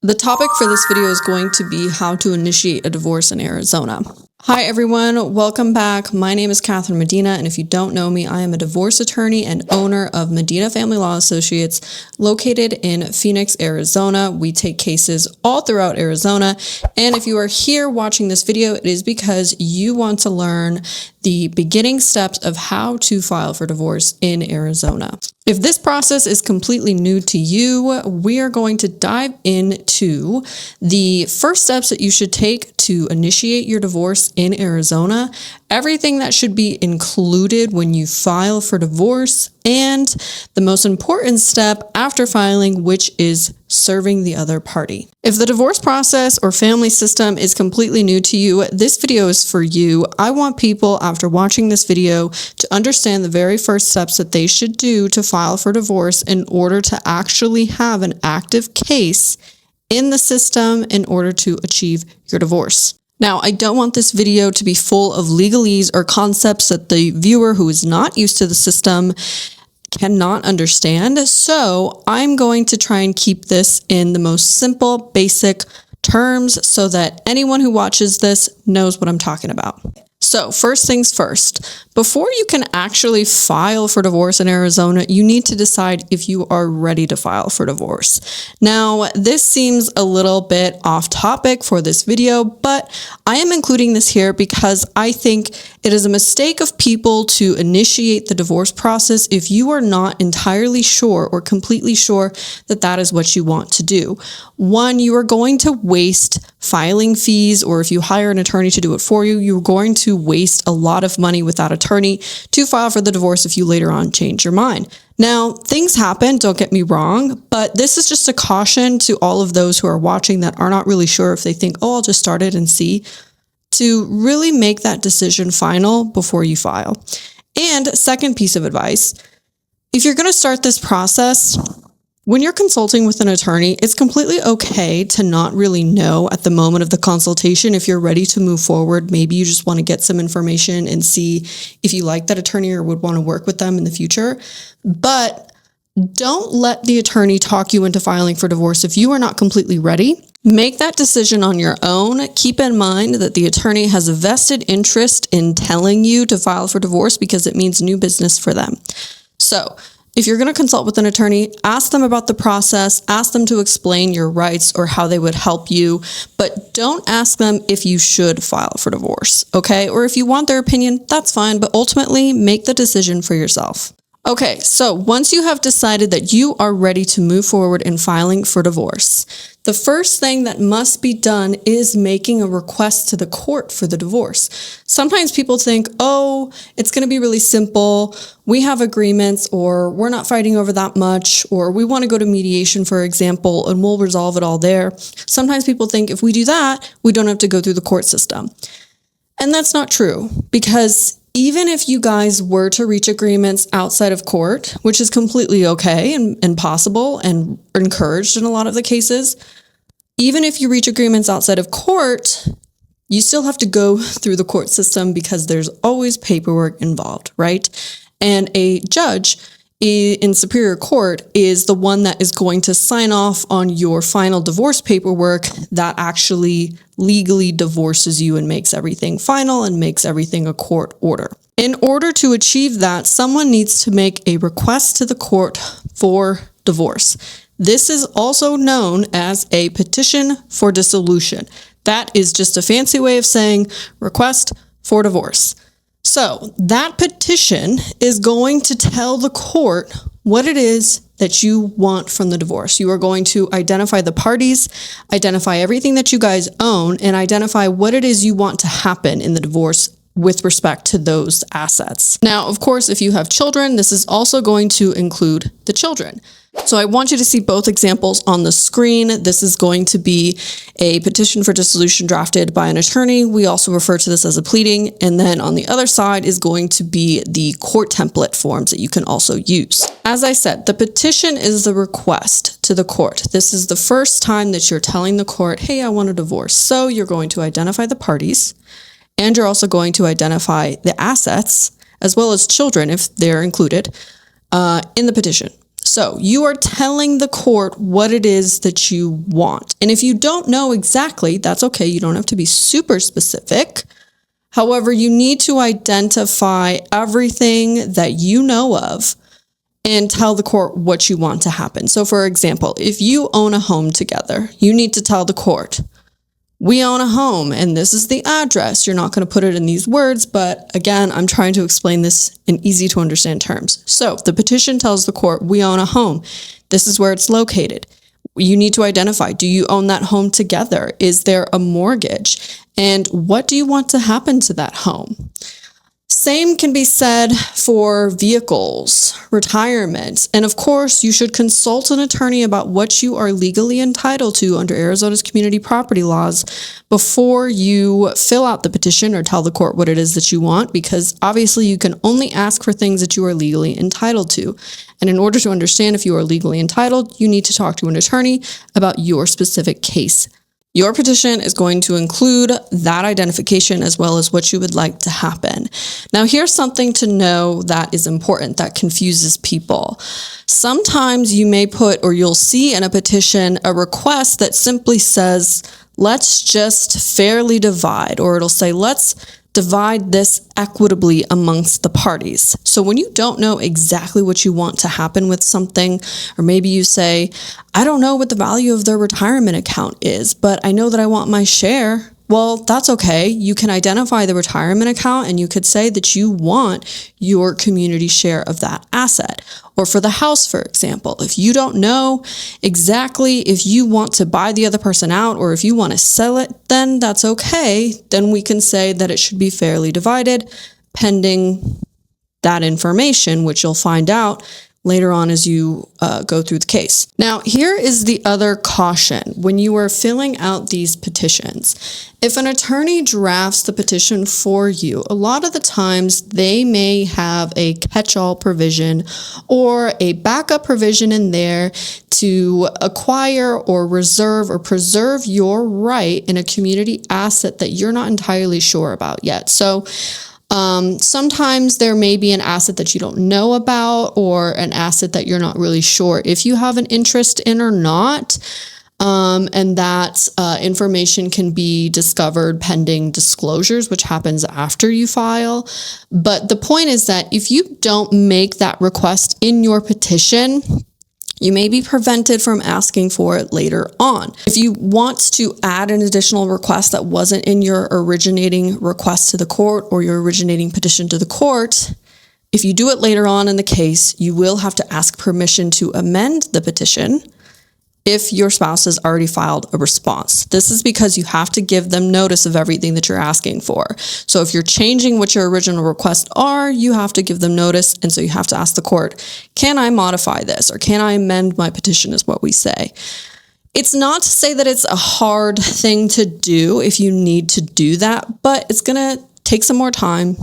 The topic for this video is going to be how to initiate a divorce in Arizona. Hi everyone, welcome back. My name is Catherine Medina, and if you don't know me, I am a divorce attorney and owner of Medina Family Law Associates located in Phoenix, Arizona. We take cases all throughout Arizona, and if you are here watching this video, it is because you want to learn the beginning steps of how to file for divorce in Arizona. If this process is completely new to you, we are going to dive into the first steps that you should take to initiate your divorce in Arizona, everything that should be included when you file for divorce, and the most important step after filing, which is serving the other party. If the divorce process or family system is completely new to you, this video is for you. I want people, after watching this video, to understand the very first steps that they should do to file for divorce in order to actually have an active case in the system in order to achieve your divorce. Now, I don't want this video to be full of legalese or concepts that the viewer who is not used to the system cannot understand. So I'm going to try and keep this in the most simple, basic terms so that anyone who watches this knows what I'm talking about. So first things first, before you can actually file for divorce in Arizona, you need to decide if you are ready to file for divorce. Now, this seems a little bit off topic for this video, but I am including this here because I think it is a mistake of people to initiate the divorce process if you are not entirely sure or completely sure that that is what you want to do. One, you are going to waste filing fees, or if you hire an attorney to do it for you, you're going to waste a lot of money with that attorney to file for the divorce if you later on change your mind. Now, things happen, don't get me wrong, but this is just a caution to all of those who are watching that are not really sure if they think, oh, I'll just start it and see, to really make that decision final before you file. And second piece of advice, if you're going to start this process, when you're consulting with an attorney, it's completely okay to not really know at the moment of the consultation if you're ready to move forward. Maybe you just want to get some information and see if you like that attorney or would want to work with them in the future. But don't let the attorney talk you into filing for divorce if you are not completely ready. Make that decision on your own. Keep in mind that the attorney has a vested interest in telling you to file for divorce because it means new business for them. So if you're going to consult with an attorney, ask them about the process, ask them to explain your rights or how they would help you, but don't ask them if you should file for divorce, okay? Or if you want their opinion, that's fine, but ultimately make the decision for yourself. Okay, so once you have decided that you are ready to move forward in filing for divorce, the first thing that must be done is making a request to the court for the divorce. Sometimes people think, oh, it's going to be really simple. We have agreements, or we're not fighting over that much, or we want to go to mediation, for example, and we'll resolve it all there. Sometimes people think if we do that, we don't have to go through the court system. And that's not true, because even if you guys were to reach agreements outside of court, which is completely okay and possible and encouraged in a lot of the cases, even if you reach agreements outside of court, you still have to go through the court system because there's always paperwork involved, right? And a judge in Superior Court is the one that is going to sign off on your final divorce paperwork that actually legally divorces you and makes everything final and makes everything a court order. In order to achieve that, someone needs to make a request to the court for divorce. This is also known as a petition for dissolution. That is just a fancy way of saying request for divorce. So that petition is going to tell the court what it is that you want from the divorce. You are going to identify the parties, identify everything that you guys own, and identify what it is you want to happen in the divorce with respect to those assets. Now, of course, if you have children, this is also going to include the children. So I want you to see both examples on the screen. This is going to be a petition for dissolution drafted by an attorney. We also refer to this as a pleading. And then on the other side is going to be the court template forms that you can also use. As I said, the petition is the request to the court. This is the first time that you're telling the court, hey, I want a divorce. So you're going to identify the parties, and you're also going to identify the assets as well as children if they're included in the petition. So you are telling the court what it is that you want. And if you don't know exactly, that's okay. You don't have to be super specific. However, you need to identify everything that you know of and tell the court what you want to happen. So for example, if you own a home together, you need to tell the court, we own a home and this is the address. You're not going to put it in these words, but again, I'm trying to explain this in easy to understand terms. So the petition tells the court, we own a home. This is where it's located. You need to identify, do you own that home together? Is there a mortgage? And what do you want to happen to that home? Same can be said for vehicles, retirement, and of course, you should consult an attorney about what you are legally entitled to under Arizona's community property laws before you fill out the petition or tell the court what it is that you want, because obviously you can only ask for things that you are legally entitled to. And in order to understand if you are legally entitled, you need to talk to an attorney about your specific case. Your petition is going to include that identification as well as what you would like to happen. Now, here's something to know that is important that confuses people. Sometimes you may put, or you'll see in a petition, a request that simply says, let's just fairly divide, or it'll say, let's divide this equitably amongst the parties. So when you don't know exactly what you want to happen with something, or maybe you say, I don't know what the value of their retirement account is, but I know that I want my share. Well, that's okay. You can identify the retirement account and you could say that you want your community share of that asset. Or for the house, for example, if you don't know exactly if you want to buy the other person out or if you want to sell it, then that's okay. Then we can say that it should be fairly divided pending that information, which you'll find out later on as you go through the case. Now, here is the other caution when you are filling out these petitions. If an attorney drafts the petition for you, a lot of the times they may have a catch-all provision or a backup provision in there to acquire or reserve or preserve your right in a community asset that you're not entirely sure about yet. So sometimes there may be an asset that you don't know about or an asset that you're not really sure if you have an interest in or not. And that information can be discovered pending disclosures, which happens after you file. But the point is that if you don't make that request in your petition, you may be prevented from asking for it later on. If you want to add an additional request that wasn't in your originating request to the court or your originating petition to the court, if you do it later on in the case, you will have to ask permission to amend the petition if your spouse has already filed a response. This is because you have to give them notice of everything that you're asking for. So if you're changing what your original requests are, you have to give them notice. And so you have to ask the court, can I modify this? Or can I amend my petition is what we say. It's not to say that it's a hard thing to do if you need to do that, but it's going to take some more time.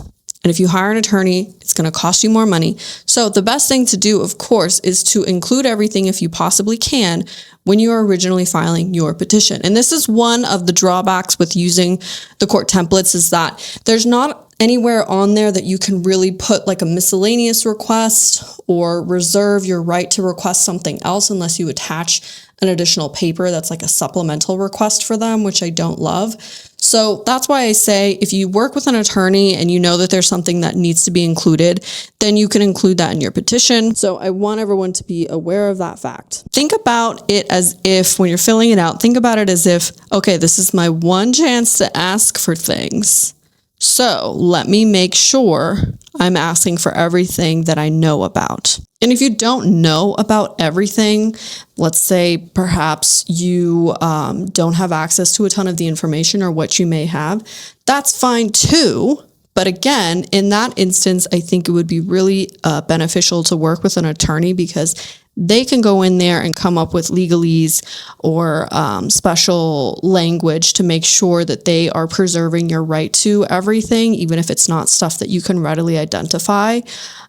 And if you hire an attorney, it's going to cost you more money. So the best thing to do, of course, is to include everything if you possibly can when you are originally filing your petition. And this is one of the drawbacks with using the court templates is that there's not anywhere on there that you can really put like a miscellaneous request or reserve your right to request something else unless you attach an additional paper that's like a supplemental request for them, which I don't love. So that's why I say if you work with an attorney and you know that there's something that needs to be included, then you can include that in your petition. So I want everyone to be aware of that fact. Think about it as if when you're filling it out, think about it as if, okay, this is my one chance to ask for things. So let me make sure I'm asking for everything that I know about. And if you don't know about everything, let's say perhaps you don't have access to a ton of the information or what you may have, that's fine too. But again, in that instance, I think it would be really beneficial to work with an attorney because they can go in there and come up with legalese or special language to make sure that they are preserving your right to everything, even if it's not stuff that you can readily identify.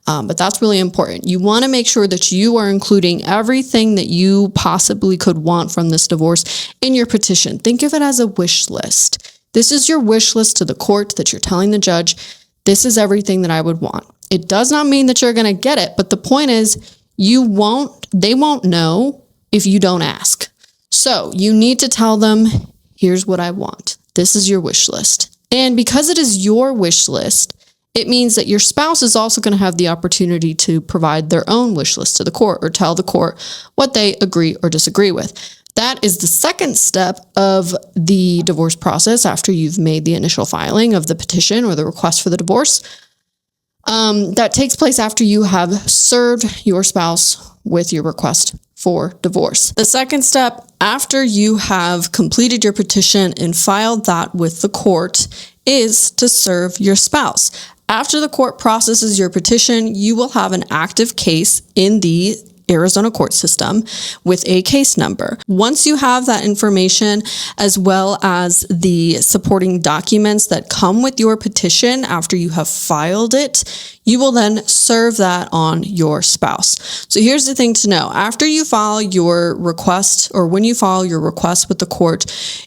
But that's really important. You want to make sure that you are including everything that you possibly could want from this divorce in your petition. Think of it as a wish list. This is your wish list to the court that you're telling the judge, this is everything that I would want. It does not mean that you're going to get it, but the point is, they won't know if you don't ask. So you need to tell them, here's what I want. This is your wish list. And because it is your wish list, it means that your spouse is also going to have the opportunity to provide their own wish list to the court or tell the court what they agree or disagree with. That is the second step of the divorce process after you've made the initial filing of the petition or the request for the divorce. That takes place after you have served your spouse with your request for divorce. The second step, after you have completed your petition and filed that with the court, is to serve your spouse. After the court processes your petition, you will have an active case in the Arizona court system with a case number. Once you have that information, as well as the supporting documents that come with your petition after you have filed it, you will then serve that on your spouse. So here's the thing to know. After you file your request, or when you file your request with the court,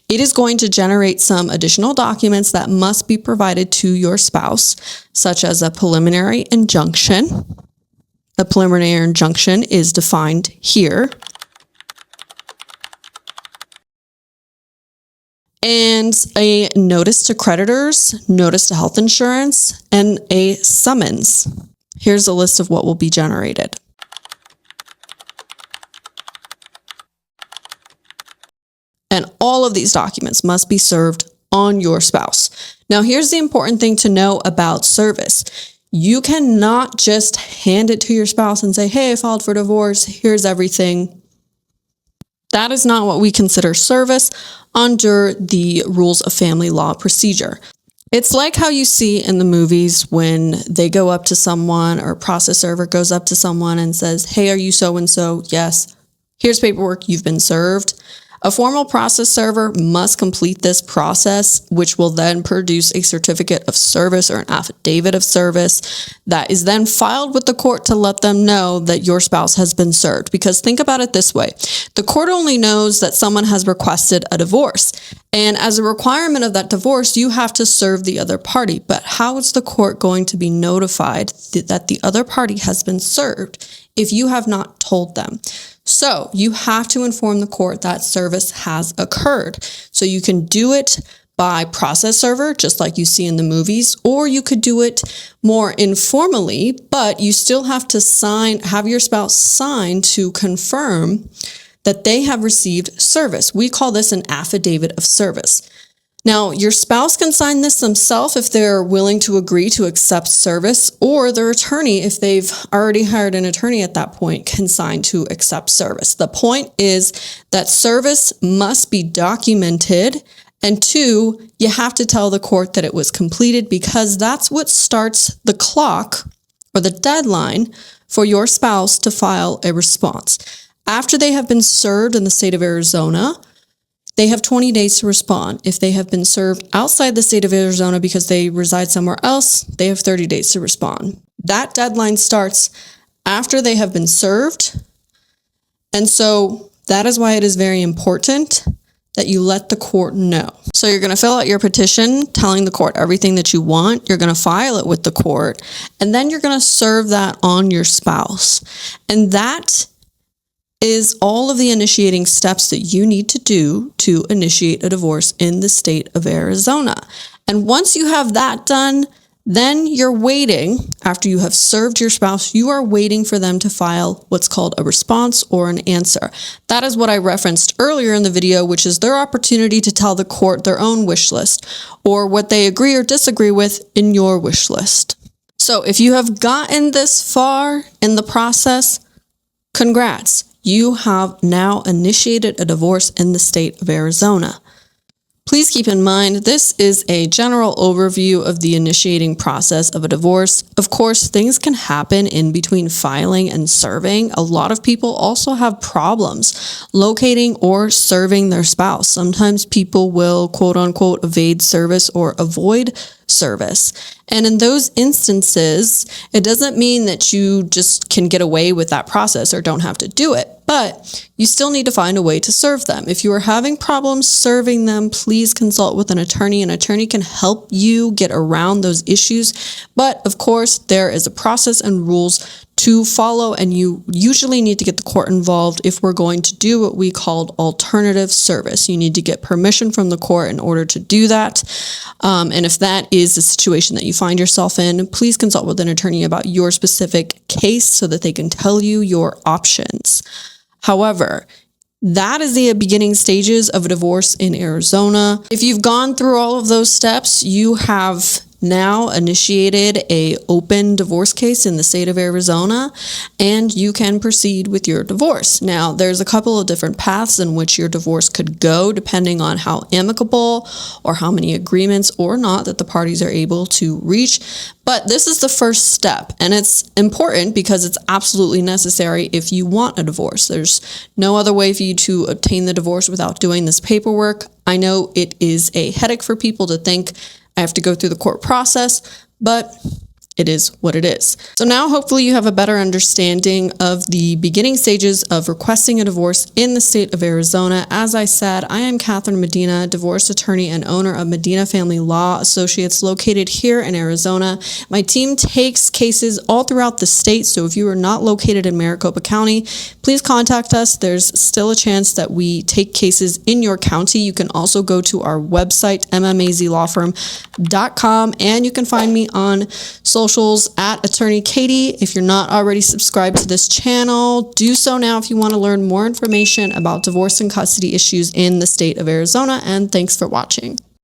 it is going to generate some additional documents that must be provided to your spouse, such as a preliminary injunction. The preliminary injunction is defined here. And a notice to creditors, notice to health insurance, and a summons. Here's a list of what will be generated. And all of these documents must be served on your spouse. Now, here's the important thing to know about service. You cannot just hand it to your spouse and say, hey, I filed for divorce. Here's everything. That is not what we consider service under the rules of family law procedure. It's like how you see in the movies when they go up to someone, or a process server goes up to someone and says, hey, are you so-and-so? Yes. Here's paperwork. You've been served. A formal process server must complete this process, which will then produce a certificate of service or an affidavit of service that is then filed with the court to let them know that your spouse has been served. Because think about it this way. The court only knows that someone has requested a divorce. And as a requirement of that divorce, you have to serve the other party. But how is the court going to be notified that the other party has been served if you have not told them? So you have to inform the court that service has occurred. So you can do it by process server, just like you see in the movies, or you could do it more informally, but you still have to have your spouse sign to confirm that they have received service. We call this an affidavit of service. Now, your spouse can sign this themselves if they're willing to agree to accept service, or their attorney, if they've already hired an attorney at that point, can sign to accept service. The point is that service must be documented, and 2, you have to tell the court that it was completed, because that's what starts the clock or the deadline for your spouse to file a response. After they have been served in the state of Arizona, they have 20 days to respond. If they have been served outside the state of Arizona because they reside somewhere else, they have 30 days to respond. That deadline starts after they have been served. And so that is why it is very important that you let the court know. So you're going to fill out your petition telling the court everything that you want. You're going to file it with the court, and then you're going to serve that on your spouse. And that is all of the initiating steps that you need to do to initiate a divorce in the state of Arizona. And once you have that done, then you're waiting. After you have served your spouse, you are waiting for them to file what's called a response or an answer. That is what I referenced earlier in the video, which is their opportunity to tell the court their own wish list or what they agree or disagree with in your wish list. So if you have gotten this far in the process, congrats. You have now initiated a divorce in the state of Arizona. Please keep in mind, this is a general overview of the initiating process of a divorce. Of course, things can happen in between filing and serving. A lot of people also have problems locating or serving their spouse. Sometimes people will, quote unquote, evade service or avoid service. And in those instances, it doesn't mean that you just can get away with that process or don't have to do it, but you still need to find a way to serve them. If you are having problems serving them, please consult with an attorney. An attorney can help you get around those issues. But of course, there is a process and rules to follow, and you usually need to get the court involved if we're going to do what we called alternative service. You need to get permission from the court in order to do that. And if that is the situation that you find yourself in, please consult with an attorney about your specific case so that they can tell you your options. However, that is the beginning stages of a divorce in Arizona. If you've gone through all of those steps, you have now initiated a open divorce case in the state of Arizona, and you can proceed with your divorce. Now, there's a couple of different paths in which your divorce could go, depending on how amicable or how many agreements or not that the parties are able to reach. But this is the first step, and it's important because it's absolutely necessary if you want a divorce. There's no other way for you to obtain the divorce without doing this paperwork. I know it is a headache for people to think I have to go through the court process, but it is what it is. So now hopefully you have a better understanding of the beginning stages of requesting a divorce in the state of Arizona. As I said, I am Catherine Medina, divorce attorney and owner of Medina Family Law Associates located here in Arizona. My team takes cases all throughout the state, so if you are not located in Maricopa County, please contact us. There's still a chance that we take cases in your county. You can also go to our website, mmazlawfirm.com, and you can find me on socials at Attorney Catie. If you're not already subscribed to this channel, do so now if you want to learn more information about divorce and custody issues in the state of Arizona. And thanks for watching.